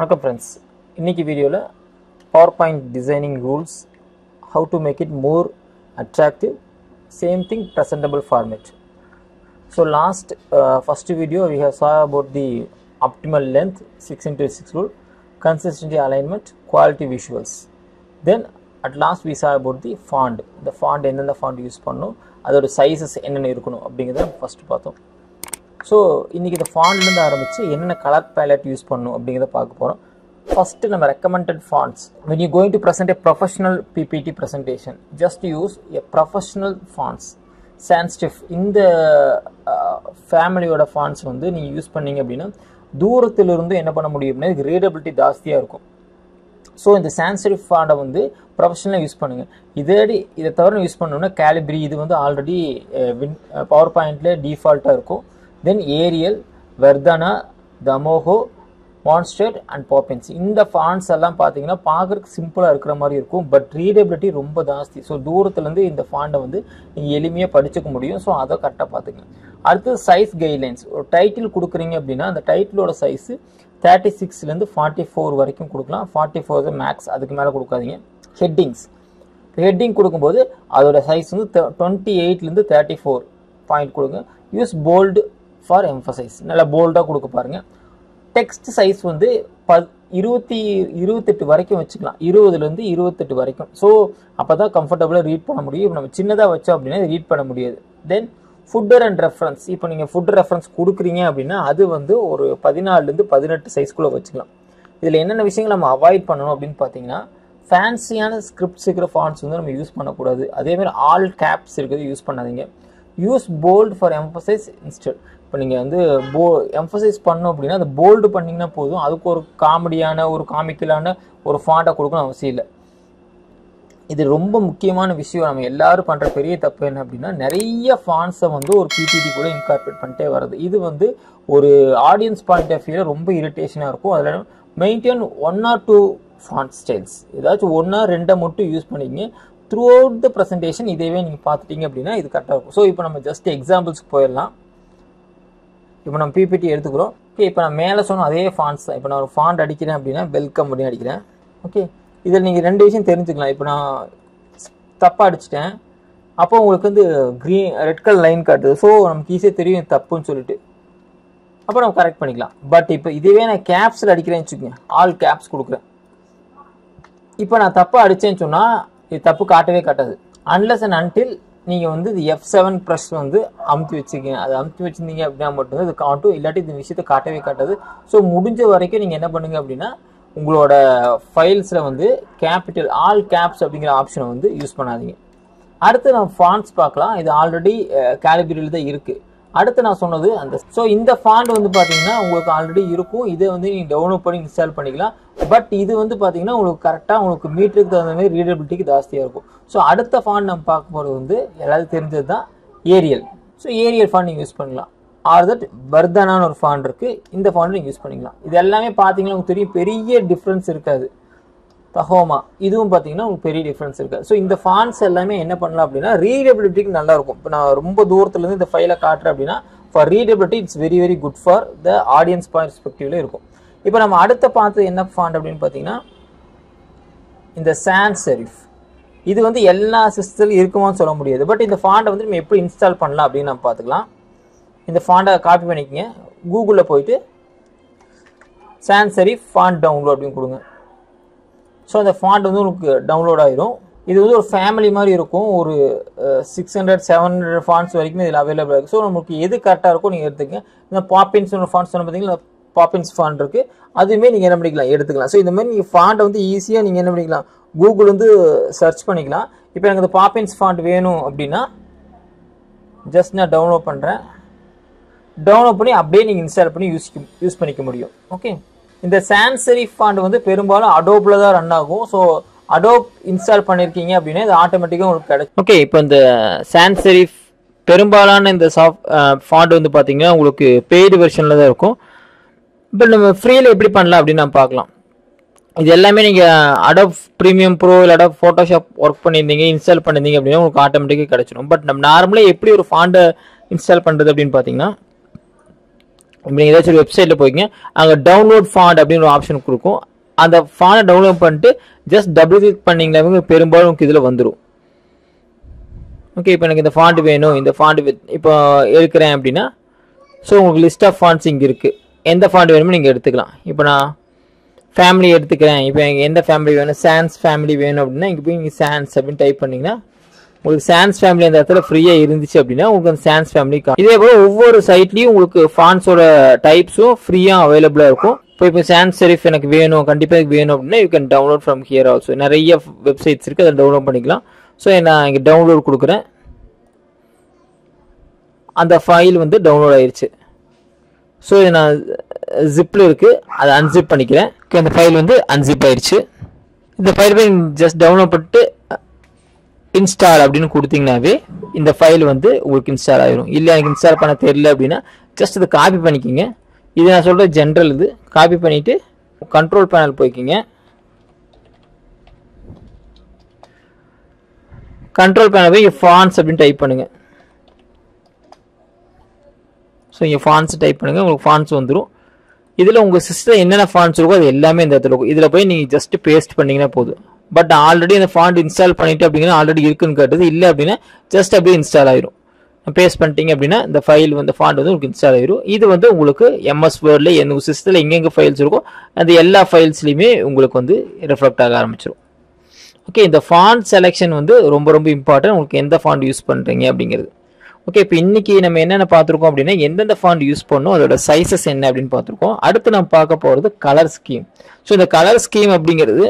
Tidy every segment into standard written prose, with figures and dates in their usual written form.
வணக்கம் friends. இன்னைக்கு வீடியோல PowerPoint designing rules, how to make it more attractive, same thing presentable format. So first video we have saw about the optimal length 6x6 rule, consistency alignment, quality visuals. Then at last we saw about the font. The font என்னென்ன font use பண்ணனும், அதோட sizes என்னென்ன இருக்கணும் அப்படிங்கறத first பார்த்தோம். So இன்னைக்கு இந்த ஃபாண்ட்ல இருந்து ஆரம்பிச்சு என்னென்ன கலர் palette யூஸ் பண்ணனும் அப்படிங்கறத பார்க்க போறோம். First நம்ம recommended fonts. When you going to present a professional PPT presentation, just use a professional fonts. Sans serif இந்த ஃபேமிலியோட fonts வந்து நீங்க யூஸ் பண்ணீங்க அப்படினா தூரத்துல இருந்து என்ன பண்ண முடியும்னா இது ரீடபிலிட்டி ஜாஸ்தியா இருக்கும். So இந்த sans serif font வந்து ப்ரொஃபஷனலா யூஸ் பண்ணுங்க. இத தவிர யூஸ் பண்ணனும்னா Calibri இது வந்து ஆல்ரெடி PowerPointல டிஃபால்ட்டா இருக்கும். Then Arial, Verdana, Damoho, Monster and Poppins. இந்த fonts எல்லாம் பாத்தீங்கன்னா பார்க்கிறதுக்கு சிம்பிளா இருக்கிற மாதிரி இருக்கும், பட் ரீடபிலிட்டி ரொம்ப ஜாஸ்தி. சோ தூரத்துல இருந்து இந்த ஃபாண்ட வந்து நீங்க எளிமையா படிச்சுக்க முடியும். சோ அத கரெக்ட்டா பாத்துங்க. அடுத்து சைஸ் கைட்லைன்ஸ். ஒரு டைட்டில் கொடுக்குறீங்க அப்படினா அந்த டைட்டிலோட சைஸ் 36 ல இருந்து 44 வரைக்கும் கொடுக்கலாம். 44 தான் மேக்ஸ், அதுக்கு மேல கொடுக்காதீங்க. ஹெட்டிங்ஸ். ஹெட்டிங் கொடுக்கும்போது அதோட சைஸ் வந்து 28 ல இருந்து 34 பாயிண்ட் கொடுங்க. Use bold for emphasis. நல்ல போல்டா கொடுக்க பாருங்க. டெக்ஸ்ட் சைஸ் வந்து 28 வரைக்கும் வச்சுக்கலாம். 20 ல இருந்து 28 வரைக்கும். சோ அப்பதான் கம்ஃபர்ட்டபிளா ரீட் பண்ண முடியும். இப்போ நம்ம சின்னதா வச்சோம் அப்படினா ரீட் பண்ண முடியாது. தென் ஃபுட்டர் அண்ட் ரெஃபரன்ஸ். இப்போ நீங்க ஃபுட்டர் ரெஃபரன்ஸ் கொடுக்குறீங்க அப்படினா அது வந்து ஒரு 14 ல இருந்து 18 சைஸ்க்குள்ள வச்சுக்கலாம். இதுல என்னென்ன விஷயங்களை நம்ம அவாய்ட் பண்ணணும் அப்படின்னு பாத்தீங்கன்னா, ஃபேன்சியான ஸ்கிரிப்ட்ஸ் இருக்கிற ஃபாண்ட்ஸ் வந்து நம்ம யூஸ் பண்ணக்கூடாது. அதே மாதிரி ஆல் கேப்ஸ் இருக்கிறது யூஸ் பண்ணாதீங்க. Use bold for emphasis instead. இப்போ நீங்கள் வந்து எம்பசைஸ் பண்ணோம் அப்படின்னா அது போல்டு பண்ணிங்கன்னா போதும். அதுக்கு ஒரு காமெடியான ஒரு காமிக்கலான ஒரு ஃபாண்ட்டை கொடுக்கணும் அவசியம் இல்லை. இது ரொம்ப முக்கியமான விஷயம். நம்ம எல்லாரும் பண்ணுற பெரிய தப்பு என்ன அப்படின்னா, நிறைய ஃபாண்ட்ஸை வந்து ஒரு பிபிடி கூட இன்கார்பரேட் பண்ணிட்டே வருது. இது வந்து ஒரு ஆடியன்ஸ் பாயிண்ட் ஆஃப் வியூவில் ரொம்ப இரிட்டேஷனாக இருக்கும். அதில் மெயின்டைன் 1 or 2 ஃபாண்ட் ஸ்டைல்ஸ், ஏதாச்சும் 1 or 2 மட்டும் யூஸ் பண்ணிங்க. த்ரூ அவுட் த ப்ரெசன்டேஷன் இதேவே நீங்கள் பார்த்துட்டீங்க அப்படின்னா இது கரெக்டாக இருக்கும். ஸோ இப்போ நம்ம ஜஸ்ட் எக்ஸாம்பிள்ஸ்க்கு போயிடலாம். இப்போ நம்ம பிபிடி எடுத்துக்கிறோம். ஓகே, இப்போ நான் மேலே சொன்ன அதே ஃபாண்ட்ஸ் தான். இப்போ நான் ஒரு ஃபாண்ட் அடிக்கிறேன் அப்படின்னா வெல்கம் அப்படின்னு அடிக்கிறேன். ஓகே, இதில் நீங்கள் 2 விஷயம் தெரிஞ்சுக்கலாம். இப்போ நான் தப்பாக அடிச்சிட்டேன், அப்போ உங்களுக்கு வந்து ரெட் கலர் லைன் காட்டுது. ஸோ நமக்கு ஈஸியாக தெரியும் தப்புன்னு சொல்லிட்டு, அப்போ நம்ம கரெக்ட் பண்ணிக்கலாம். பட் இப்போ இதுவே நான் கேப்ஸில் அடிக்கிறேன்னு வச்சுக்கோங்க, ஆல் கேப்ஸ் கொடுக்குறேன். இப்போ நான் தப்பாக அடித்தேன்னு சொன்னால் இது தப்பு காட்டவே காட்டாது. அன்லெஸ் அண்ட் அன்டில் நீங்கள் வந்து இது F7 ப்ரெஸ் வந்து அமுத்தி வச்சுக்கீங்க. அது அமுத்தி வச்சிருந்தீங்க அப்படின்னா மட்டும் இது காட்டும், இல்லாட்டி இந்த விஷயத்தை காட்டவே காட்டாது. ஸோ முடிஞ்ச வரைக்கும் நீங்கள் என்ன பண்ணுங்க அப்படின்னா உங்களோட ஃபைல்ஸில் வந்து கேபிட்டல் ஆல் கேப்ஸ் அப்படிங்கிற ஆப்ஷனை வந்து யூஸ் பண்ணாதீங்க. அடுத்து நம்ம ஃபாண்ட்ஸ் பார்க்கலாம். இது ஆல்ரெடி Calibri தான் இருக்குது. அடுத்து நான் சொன்னது அந்த இந்த ஃபாண்ட் வந்து பார்த்தீங்கன்னா உங்களுக்கு ஆல்ரெடி இருக்கும். இதை வந்து நீங்கள் டவுன்லோட் பண்ணி இன்ஸ்டால் பண்ணிக்கலாம். பட் இது வந்து பார்த்தீங்கன்னா உங்களுக்கு கரெக்டாக உங்களுக்கு மீட்டருக்கு தகுந்த மாதிரி ரீடபிலிட்டிக்கு ஜாஸ்தியாக இருக்கும். ஸோ அடுத்த ஃபாண்ட் நம்ம பார்க்க போகிறது வந்து எல்லாரும் தெரிஞ்சது தான் ஏரியல். ஸோ ஏரியல் ஃபாண்ட் நீங்கள் யூஸ் பண்ணலாம். ஆர் தட் வர்தனான்னு ஒரு ஃபாண்ட் இருக்குது, இந்த ஃபாண்ட் நீங்கள் யூஸ் பண்ணிக்கலாம். இது எல்லாமே பார்த்தீங்கன்னா உங்களுக்கு தெரியும், பெரிய டிஃப்ரென்ஸ் இருக்காது. தஹோமா இதுவும் பார்த்தீங்கன்னா உங்களுக்கு பெரிய டிஃப்ரென்ஸ் இருக்காது. ஸோ இந்த ஃபாண்ட்ஸ் எல்லாமே என்ன பண்ணலாம் அப்படின்னா ரீடபிலிட்டிக்கு நல்லா இருக்கும். இப்போ நான் ரொம்ப தூரத்துலேருந்து இந்த ஃபைலை காட்டுறேன் அப்படின்னா for readability it's very very good for the audience பெர்ஸ்பெக்டிவ்ல இருக்கும். இப்போ நம்ம அடுத்த பார்த்து என்ன ஃபாண்ட் அப்படின்னு பார்த்தீங்கன்னா இந்த சான்ஸ் செரிஃப். இது வந்து எல்லா சிஸ்டம்லையும் இருக்குமான்னு சொல்ல முடியாது. பட் இந்த ஃபாண்டை வந்து நம்ம எப்படி இன்ஸ்டால் பண்ணலாம் அப்படின்னு நம்ம பார்த்துக்கலாம். இந்த ஃபாண்டை காப்பி பண்ணிக்கங்க, கூகுளில் போயிட்டு சான்ஸ் செரிஃப் ஃபாண்ட் டவுன்லோட் அப்படின்னு கொடுங்க. ஸோ அந்த ஃபாண்ட் வந்து உங்களுக்கு டவுன்லோட் ஆயிரும். இது வந்து ஒரு ஃபேமிலி மாதிரி இருக்கும். ஒரு 600-700 ஃபாண்ட்ஸ் வரைக்கும் இதில் அவைலபிளாக இருக்குது. ஸோ நமக்கு எது கரெக்டாக இருக்கும் நீங்கள் எடுத்துக்கங்க. இந்த பாப்பின்ஸ் ஒரு ஃபாண்ட்ஸ் சொன்ன பார்த்தீங்கன்னா பாப்பின்ஸ் ஃபாண்ட் இருக்குது, அதுவுமே நீங்கள் என்ன பண்ணிக்கலாம் எடுத்துக்கலாம். ஸோ இந்த மாதிரி நீங்கள் ஃபாண்ட்டை வந்து ஈஸியாக நீங்கள் என்ன பண்ணிக்கலாம், கூகுள் வந்து சர்ச் பண்ணிக்கலாம். இப்போ எனக்கு இந்த பாப்பின்ஸ் ஃபாண்ட் வேணும் அப்படின்னா ஜஸ்ட் நான் டவுன்லோட் பண்ணுறேன். டவுன்லோட் பண்ணி அப்படியே நீங்கள் இன்ஸ்டால் பண்ணி யூஸ் பண்ணிக்க முடியும். ஓகே, இந்த சான்ஸ் செரிஃப் ஃபாண்ட் வந்து பெரும்பாலும் அடோப்ல தான் ரன் ஆகும். ஸோ அடோப் இன்ஸ்டால் பண்ணியிருக்கீங்க அப்படின்னா இது ஆட்டோமேட்டிக்காக உங்களுக்கு கிடைக்கும். ஓகே, இப்போ இந்த சான்ஸ் செரிஃப் பெரும்பாலான இந்த ஃபாண்ட் வந்து பார்த்தீங்கன்னா உங்களுக்கு பெய்டு வெர்ஷனில் தான் இருக்கும். இப்போ நம்ம ஃப்ரீயில் எப்படி பண்ணலாம் அப்படின்னு நம்ம பார்க்கலாம். இது எல்லாமே நீங்கள் அடோப் ப்ரீமியம் ப்ரோ இல்லை அடோப் ஃபோட்டோஷாப் ஒர்க் பண்ணியிருந்தீங்க, இன்ஸ்டால் பண்ணியிருந்தீங்க அப்படின்னா உங்களுக்கு ஆட்டோமேட்டிக்காக கிடைச்சிடும். பட் நம்ம நார்மலாக எப்படி ஒரு ஃபாண்டை இன்ஸ்டால் பண்ணுறது அப்படின்னு பார்த்தீங்கன்னா இப்போ நீங்கள் ஏதாச்சும் ஒரு வெப்சைட்டில் போய்ங்க, அங்கே டவுன்லோட் ஃபாண்ட் அப்படின்னு ஒரு ஆப்ஷன் கொடுக்கும். அந்த ஃபாண்டை டவுன்லோட் பண்ணிட்டு ஜஸ்ட் டபுள் கிளிக் பண்ணிங்கனாவே பெரும்பாலும் உங்களுக்கு இதில் வந்துடும். ஓகே, இப்போ எனக்கு இந்த ஃபாண்ட் வேணும், இந்த ஃபாண்ட் இப்போ எடுக்கிறேன் அப்படின்னா, ஸோ உங்களுக்கு லிஸ்ட் ஆஃப் ஃபாண்ட்ஸ் இங்கே இருக்குது. எந்த ஃபாண்ட் வேணுமோ நீங்கள் எடுத்துக்கலாம். இப்போ நான் ஃபேமிலி எடுத்துக்கிறேன், இப்போ எனக்கு எந்த ஃபேமிலி வேணும், சான்ஸ் ஃபேமிலி வேணும் அப்படின்னா இங்கே போய் நீங்கள் சான்ஸ் அப்படின்னு டைப் பண்ணிங்கன்னா உங்களுக்கு சான்ஸ் ஃபேமிலி அந்த இடத்துல ஃப்ரீயாக இருந்துச்சு அப்படின்னா உங்களுக்கு அந்த சான்ஸ் ஃபேமிலி. இதே போல் ஒவ்வொரு சைட்லேயும் உங்களுக்கு ஃபாண்ட்ஸோட டைப்ஸும் ஃப்ரீயாக அவைலபிளாக இருக்கும். இப்போ சான்ஸ் செரிஃப் எனக்கு வேணும், கண்டிப்பாக வேணும் அப்படின்னா you can download from here also. நிறைய வெப்சைட்ஸ் இருக்குது, அதை டவுன்லோட் பண்ணிக்கலாம். ஸோ நான் இங்கே டவுன்லோட் கொடுக்குறேன், அந்த ஃபைல் வந்து டவுன்லோட் ஆயிடுச்சு. ஸோ இது நான் ஜிப்பில் இருக்குது, அதை அன்சிப் பண்ணிக்கிறேன். அந்த ஃபைல் வந்து அன்சிப் ஆயிடுச்சு. இந்த ஃபைல் போய் ஜஸ்ட் டவுன்லோட் பண்ணிட்டு இன்ஸ்டால் அப்படின்னு கொடுத்தீங்கன்னாவே இந்த ஃபைல் வந்து உங்களுக்கு இன்ஸ்டால் ஆயிரும். இல்லை எனக்கு இன்ஸ்டால் பண்ண தெரியல அப்படின்னா ஜஸ்ட் இதை காப்பி பண்ணிக்கிங்க. இது நான் சொல்கிற ஜென்ரல், இது காப்பி பண்ணிவிட்டு கண்ட்ரோல் பேனல் போய்க்கிங்க. கண்ட்ரோல் பேனல் போய் ஃபாண்ட்ஸ் அப்படின்னு டைப் பண்ணுங்க. ஸோ இங்கே ஃபாண்ட்ஸ் டைப் பண்ணுங்கள், உங்களுக்கு ஃபாண்ட்ஸ் வந்துடும். இதில் உங்கள் சிஸ்டம் என்னென்ன ஃபாண்ட்ஸ் இருக்கோ அது எல்லாமே இந்த இடத்துல இருக்கும். இதில் போய் நீங்கள் ஜஸ்ட் பேஸ்ட் பண்ணிங்கன்னா போதும். பட் ஆல்ரெடி அந்த ஃபாண்ட் இன்ஸ்டால் பண்ணிட்டு அப்படின்னா ஆல்ரெடி இருக்குன்னு கேட்டது, இல்லை அப்படின்னா ஜஸ்ட் அப்படியே இன்ஸ்டால் ஆயிரும். பேஸ்ட் பண்ணிட்டீங்க அப்படின்னா இந்த ஃபைல் வந்து ஃபாண்ட் வந்து உங்களுக்கு இன்ஸ்டால் ஆயிரும். இது வந்து உங்களுக்கு எம்எஸ் வேர்டில் உங்கள் சிஸ்டத்தில் எங்கெங்கே ஃபைல்ஸ் இருக்கோ அந்த எல்லா ஃபைல்ஸ்லையுமே உங்களுக்கு வந்து ரெஃப்ளெக்ட் ஆக ஆரம்பிச்சிடும். ஓகே, இந்த ஃபாண்ட் செலெக்ஷன் வந்து ரொம்ப ரொம்ப இம்பார்ட்டன்ட், உங்களுக்கு எந்த ஃபாண்ட் யூஸ் பண்ணுறீங்க அப்படிங்கிறது. ஓகே, இப்போ இன்னைக்கு நம்ம என்னென்ன பார்த்துருக்கோம் அப்படின்னா எந்தெந்த ஃபாண்ட் யூஸ் பண்ணணும், அதோட சைஸஸ் என்ன அப்படின்னு பார்த்துருக்கோம். அடுத்து நம்ம பார்க்க போகிறது கலர் ஸ்கீம். ஸோ இந்த கலர் ஸ்கீம் அப்படிங்கிறது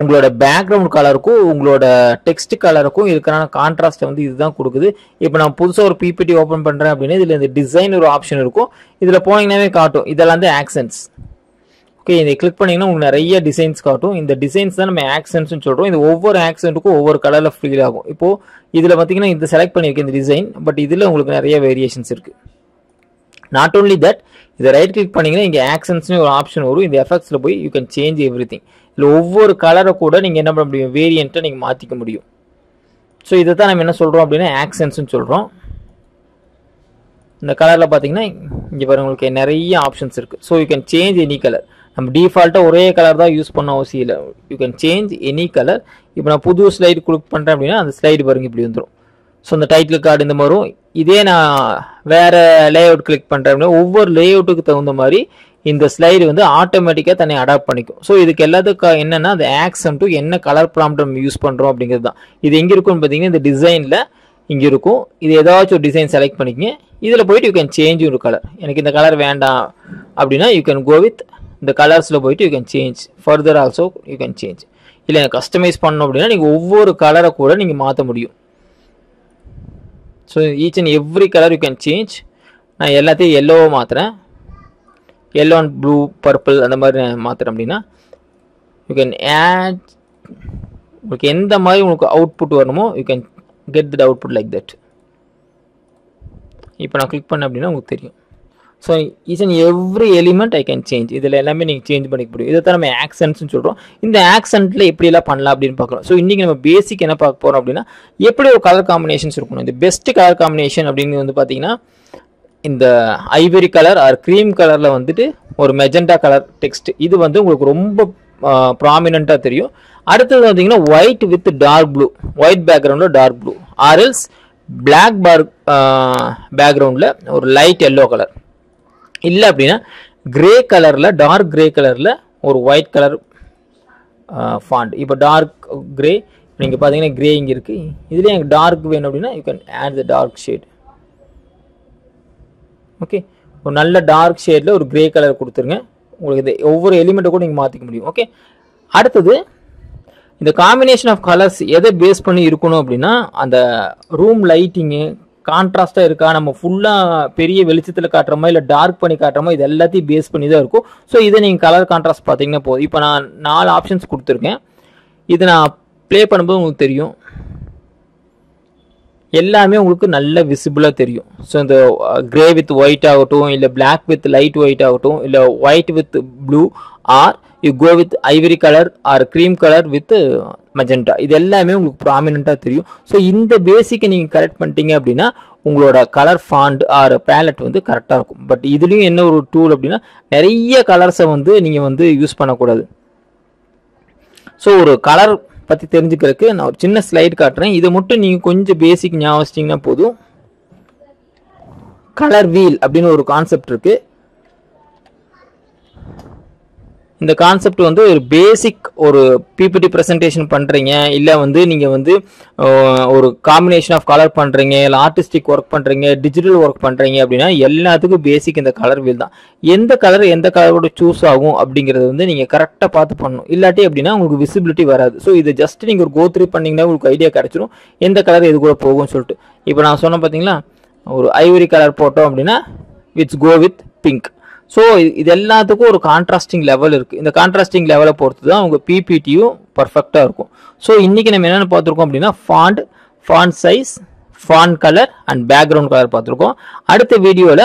உங்களோட பேக்ரவுண்ட் கலருக்கும் உங்களோட டெக்ஸ்ட் கலருக்கும் இருக்கிறான கான்ட்ராஸ்ட்டை வந்து இதுதான் கொடுக்குது. இப்போ நான் புதுசாக ஒரு பிபிடி ஓப்பன் பண்ணுறேன் அப்படின்னா இதில் இந்த டிசைன் ஒரு ஆப்ஷன் இருக்கும். இதில் போனீங்கன்னாவே காட்டும், இதெல்லாம் வந்து ஆக்சன்ஸ். ஓகே, இதை கிளிக் பண்ணிங்கன்னா உங்களுக்கு நிறைய டிசைன்ஸ் காட்டும். இந்த டிசைன்ஸ் தான் நம்ம ஆக்சன்ஸ்னு சொல்கிறோம். இது ஒவ்வொரு ஆக்சன்ட்டுக்கும் ஒவ்வொரு கலரில் ஃபீல் ஆகும். இப்போது இதில் பார்த்தீங்கன்னா இது செலக்ட் பண்ணியிருக்கேன் இந்த டிசைன், பட் இதில் உங்களுக்கு நிறைய வேரியேஷன்ஸ் இருக்குது. நாட் ஓன்லி தட், இதை ரைட் கிளிக் பண்ணிங்கன்னா இங்கே ஆக்சன்ஸ்னு ஒரு ஆப்ஷன் வரும். இந்த எஃபெக்ட்ஸில் போய் you can change every thing. இல்லை ஒவ்வொரு கலரை கூட நீங்கள் என்ன பண்ண முடியும், வேரியண்ட்டை நீங்கள் மாற்றிக்க முடியும். ஸோ இதை தான் நம்ம என்ன சொல்கிறோம் அப்படின்னா ஆக்சன்ஸ்னு சொல்கிறோம். இந்த கலரில் பார்த்தீங்கன்னா இங்கே பாருங்க உங்களுக்கு நிறைய ஆப்ஷன்ஸ் இருக்குது. So you can change any colour. நம்ம டிஃபால்ட்டாக ஒரே கலர் தான் யூஸ் பண்ண அவசியம் இல்லை, you can change any colour. இப்போ நான் புது ஸ்லைடு கிளிக் பண்ணுறேன் அப்படின்னா அந்த ஸ்லைடு பாருங்க இப்படி வந்துடும். ஸோ இந்த டைட்டில் கார்டு இந்த மாதிரி. இதே நான் வேறு லேஅவுட் கிளிக் பண்ணுறேன் அப்படின்னா ஒவ்வொரு லேஅவுட்டுக்கு தகுந்த மாதிரி இந்த ஸ்லைடு வந்து ஆட்டோமேட்டிக்காக தன்னை அடாப்ட் பண்ணிக்கும். ஸோ இதுக்கு எல்லாத்துக்கும் என்னென்னா அந்த ஆக்சன்ட்டும் என்ன கலர் ப்ராம்ப்ட் நம்ம யூஸ் பண்ணுறோம் அப்படிங்கிறது தான். இது எங்கே இருக்குன்னு பார்த்தீங்கன்னா இந்த டிசைனில் இங்கே இருக்கும். இது ஏதாச்சும் ஒரு டிசைன் செலக்ட் பண்ணிக்கங்க. இதில் போயிட்டு யூ கேன் சேஞ்ச் ஒரு கலர். எனக்கு இந்த கலர் வேண்டாம் அப்படின்னா யூ கேன் கோ வித் இந்த கலர்ஸில் போயிட்டு you can change further also you can change. இல்லை எனக்கு கஸ்டமைஸ் பண்ணணும் அப்படின்னா நீங்கள் ஒவ்வொரு கலரை கூட நீங்கள் மாற்ற முடியும். So each and every colour you can change. நான் எல்லாத்தையும் எல்லோவாக மாற்றுறேன், எல்லோ அண்ட் ப்ளூ பர்பிள் அந்த மாதிரி நான் மாற்றுறேன் அப்படின்னா யூ கேன் ஆட். உங்களுக்கு எந்த மாதிரி உங்களுக்கு அவுட்புட் வரணுமோ you can get that output like that. இப்போ நான் கிளிக் பண்ணேன் அப்படின்னா உங்களுக்கு தெரியும். So each and every element I can change. இதில் எல்லாமே நீங்கள் சேஞ்ச் பண்ணிக்க முடியும். இதை தான் நம்ம ஆக்சன்ட்ஸ்னு சொல்கிறோம். இந்த ஆக்சன்ட்டில் எப்படியெல்லாம் பண்ணலாம் அப்படின்னு பார்க்கலாம். ஸோ இன்றைக்கி நம்ம பேசிக் என்ன பார்க்க போகிறோம் அப்படின்னா எப்படி ஒரு கலர் காம்பினேஷன்ஸ் இருக்கணும். இந்த பெஸ்ட் கலர் காம்பினேஷன் அப்படின்னு வந்து பார்த்தீங்கன்னா இந்த ஐவரி கலர் ஆர் க்ரீம் கலரில் வந்துட்டு ஒரு மெஜெண்டா கலர் டெக்ஸ்ட், இது வந்து உங்களுக்கு ரொம்ப ப்ராமினெண்ட்டாக தெரியும். அடுத்தது பார்த்தீங்கன்னா white with dark blue, white பேக்ரவுண்டில் டார்க் ப்ளூ, ஆர்எல்ஸ் பிளாக் பேக்ரவுண்டில் ஒரு லைட் எல்லோ கலர். இல்லை அப்படின்னா கிரே கலரில் டார்க் கிரே கலரில் ஒரு ஒயிட் கலர் ஃபாண்ட். இப்போ டார்க் கிரே நீங்கள் பார்த்தீங்கன்னா கிரே இங்கே இருக்குது. இதுலேயே எனக்கு டார்க் வேணும் அப்படின்னா you can add the dark shade. Okay, ஒரு நல்ல டார்க் ஷேடில் ஒரு கிரே கலர் கொடுத்துருங்க. உங்களுக்கு இது ஒவ்வொரு எலிமெண்ட்டை கூட நீங்கள் மாற்றிக்க முடியும். ஓகே, அடுத்தது இந்த காம்பினேஷன் ஆஃப் கலர்ஸ் எதை பேஸ் பண்ணி இருக்கணும் அப்படின்னா அந்த ரூம் லைட்டிங்கு கான்ட்ராஸ்டாக இருக்கா, நம்ம ஃபுல்லாக பெரிய வெளிச்சத்தில் காட்டுறோமா இல்லை டார்க் பண்ணி காட்டுறோமா, இது எல்லாத்தையும் பேஸ் பண்ணி தான் இருக்கும். ஸோ இதை நீங்கள் கலர் கான்ட்ராஸ்ட் பார்த்தீங்கன்னா போதும். இப்போ நான் 4 ஆப்ஷன்ஸ் கொடுத்துருக்கேன். இது நான் ப்ளே பண்ணும்போது உங்களுக்கு தெரியும், எல்லாமே உங்களுக்கு நல்ல விசிபிளாக தெரியும். ஸோ இந்த கிரே வித் ஒயிட் ஆகட்டும், இல்லை பிளாக் வித் லைட் ஒயிட் ஆகட்டும், இல்லை white with blue, or you go with ivory colour or cream colour with magenta, இது எல்லாமே உங்களுக்கு ப்ராமினெண்ட்டாக தெரியும். ஸோ இந்த பேசிக்கை நீங்கள் கரெக்ட் பண்ணிட்டீங்க அப்படின்னா உங்களோட கலர் ஃபாண்ட் ஆர் பேலட் வந்து கரெக்டாக இருக்கும். பட் இதுலேயும் என்ன ஒரு டூல் அப்படின்னா நிறைய கலர்ஸை வந்து நீங்கள் வந்து யூஸ் பண்ணக்கூடாது. ஸோ ஒரு கலர் பற்றி தெரிஞ்சுக்கிறதுக்கு நான் ஒரு சின்ன ஸ்லைட் காட்டுறேன். இதை மட்டும் நீங்கள் கொஞ்சம் பேசிக் ஞாபகம் வச்சிட்டிங்கன்னா போதும். கலர் வீல் அப்படின்னு ஒரு கான்செப்ட் இருக்குது. இந்த கான்செப்ட் வந்து ஒரு பேசிக் ஒரு பிபிடி ப்ரெசன்டேஷன் பண்ணுறீங்க, இல்லை வந்து நீங்கள் வந்து ஒரு காம்பினேஷன் ஆஃப் கலர் பண்ணுறீங்க, இல்லை ஆர்டிஸ்டிக் ஒர்க் பண்ணுறீங்க, டிஜிட்டல் ஒர்க் பண்ணுறீங்க அப்படின்னா எல்லாத்துக்கும் பேசிக் இந்த கலர் வீல் தான். எந்த கலரோட சூஸ் ஆகும் அப்படிங்கிறது வந்து நீங்கள் கரெக்டாக பார்த்து பண்ணணும். இல்லாட்டி அப்படின்னா உங்களுக்கு விசிபிலிட்டி வராது. ஸோ இதை ஜஸ்ட் நீங்கள் ஒரு கோத்ரூ பண்ணிங்கன்னா உங்களுக்கு ஐடியா கிடச்சிரும் எந்த கலர் எது கூட போகும்னு சொல்லிட்டு. இப்போ நான் சொன்னேன் பார்த்தீங்களா, ஒரு ஐவரி கலர் போட்டோம் அப்படின்னா விட்ஸ் கோ வித் பிங்க். ஸோ இது எல்லாத்துக்கும் ஒரு கான்ட்ராஸ்டிங் லெவல் இருக்குது. இந்த கான்ட்ராஸ்டிங் லெவலை பொறுத்து தான் உங்கள் பிபிடியும் பர்ஃபெக்டாக இருக்கும். ஸோ இன்றைக்கி நம்ம என்னென்ன பார்த்துருக்கோம் அப்படின்னா font size, font colour and background colour பார்த்துருக்கோம். அடுத்த வீடியோவில்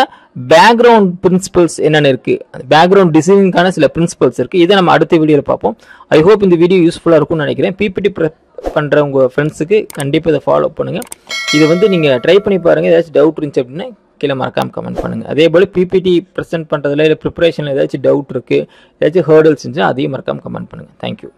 பேக்ரவுண்ட் பிரின்சிபல்ஸ் என்னென்ன இருக்குது, பேக்ரவுண்ட் டிசைனிங்கான சில பிரின்சிபல்ஸ் இருக்குது. இதை நம்ம அடுத்த வீடியோவில் பார்ப்போம். ஐ ஹோப் இந்த வீடியோ யூஸ்ஃபுல்லாக இருக்கும்னு நினைக்கிறேன். பிபிடி பண்ணுற உங்கள் ஃப்ரெண்ட்ஸுக்கு கண்டிப்பாக இதை ஃபாலோ பண்ணுங்கள். இதை வந்து நீங்கள் ட்ரை பண்ணி பாருங்கள். ஏதாச்சும் டவுட் இருந்துச்சு அப்படின்னா கீழே மறக்காமல் கமெண்ட் பண்ணுங்கள். அதே போல் பிபிடி ப்ரெசென்ட் பண்ணுறதுல இல்லை ப்ரிப்பரேஷனில் ஏதாச்சும் டவுட் இருக்குது, ஏதாச்சும் ஹேர்டல்ஸ் இருந்துச்சுன்னா அதையும் மறக்காமல் கமெண்ட் பண்ணுங்கள். தேங்க்யூ.